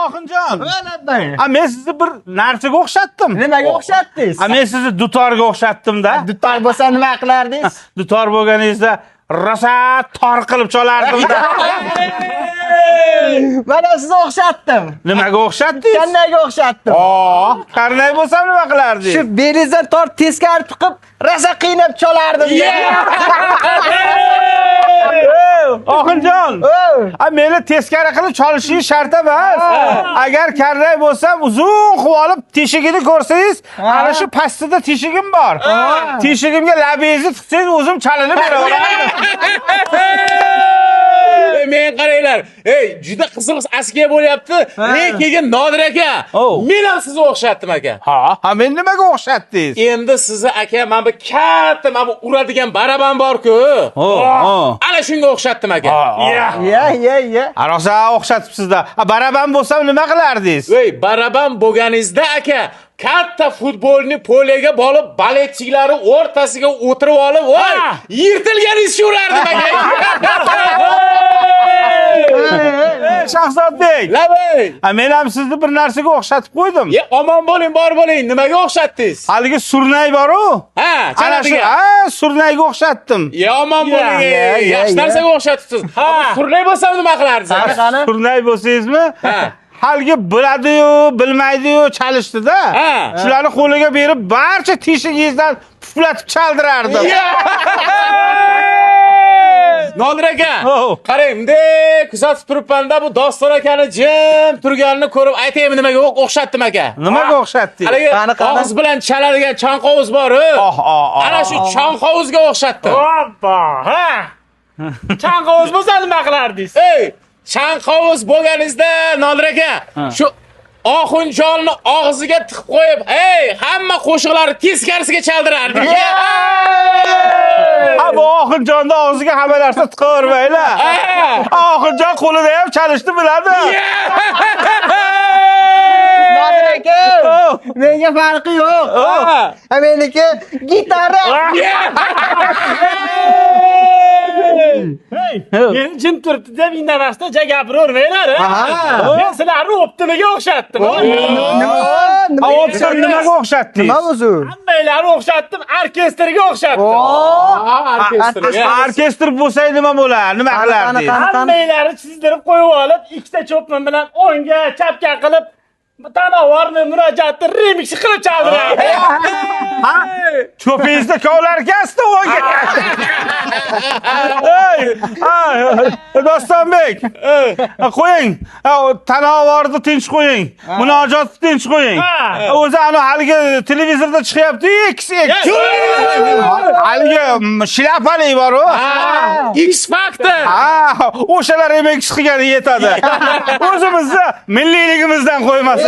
Oxunjon. Labbayk. Men sizni bir narsaga o'xshatdim. Nimaga o'xshatdingiz? Men sizni dutorga o'xshatdim-da. Dutor bo'lsa nima qilardingiz? Dutor bo'lganingizda rosa tor qilib cholardim-da. Mana sizni o'xshatdim. Nimaga o'xshatdingiz? Qandaga o'xshatdim? Qarnay bo'lsam nima qilardingiz? Shu belingizdan tort teskari tiqib, rosa qiynab cholardim. Oxunjon. Meni teskari qilib cholishingiz shart emas. Agar qarnay bo'lsam, uzun qilib olib teshigini ko'rsangiz, ana shu pastida teshigim bor. Teshigimga labingizni tiqsangiz, o'zim chalinib beraman. Men qaranglar. Juda qiziq askiya bo'lyapti. Lekin Nodir aka, men ham sizni o'xshatdim aka. Ha, men nimaga o'xshatdingiz? Endi sizni aka, men bu katta, men bu uradigan baraban bor-ku. Ana shunga o'xshatdim aka. Rosa o'xshatibsiz-da. Baraban bo'lsam nima qilardingiz? Baraban bo'lganingizda aka, katta futbolni poliyaga bo'lib, baletchiklari o'rtasiga o'tirib olib, yirtilganingizcha urardim aka. Shahzodbek. Men ham sizni bir narsaga o'xshatib qo'ydim. Omon bo'ling, bor bo'ling. Nimaga o'xshatdingiz? Haligi surnay bor-ku. Ana shu, surnayga o'xshatdim. Omon bo'ling. Yaxshi narsaga o'xshatibsiz. Surnay bo'lsam nima qilardingiz? Surnay bo'lsangizmi? Haligi biladi-yu, bilmaydi-yu chalishdi-da. Shularni qo'liga berib, barcha teshigingizdan puflatib chaldirardim. Nodir aka, qarang, bunday kuzatib turibman-da, bu Doston akani jim turganini ko'rib, aytaymi nimaga o'xshatdim aka? Nimaga o'xshatdingiz? Haligi og'iz bilan chaladigan chanqovuz bor-ku. Ana shu chanqovuzga o'xshatdim. Chanqovuz bo'lsa nima qilardingiz? Chanqovuz bo'lganingizda Nodir aka, shu Oxunjonni og'ziga tiqib qo'yib, hamma qo'shiqlarni teskarisiga chaldirardim. Bu Oxunjonni og'ziga hamma narsa tiqavermaylar. Oxunjon qo'lida ham chalishni biladi. Nodir aka, menga farqi yo'q. Meniki gitara. Men jim turibdi deb indamasdan gapiravermaylar. Men sizlarni optimiga o'xshatdim. Nimaga o'xshatdingiz? Nima o'zi? Hammanglarni o'xshatdim, orkestrga o'xshatdim. Orkestr bo'lsa nima bo'lar? Nima qilardingiz? Hammanglarni chizdirib qo'yib olib, ikkita cho'pman bilan o'ngga, chapga qilib tanovarni murojaatni remix qilib chaldirardi. Cho'pingizda kovlar kasdi o'ngga. Dostonbek, qo'ying. Tanovarni tinch qo'ying. Munojotni tinch qo'ying. O'zi ana haligi televizorda chiqyapti, XX. Haligi shlapali bor-ku. X Factor. O'shalar remix qilgani yetadi. O'zimizni milliyligimizdan qo'ymasin.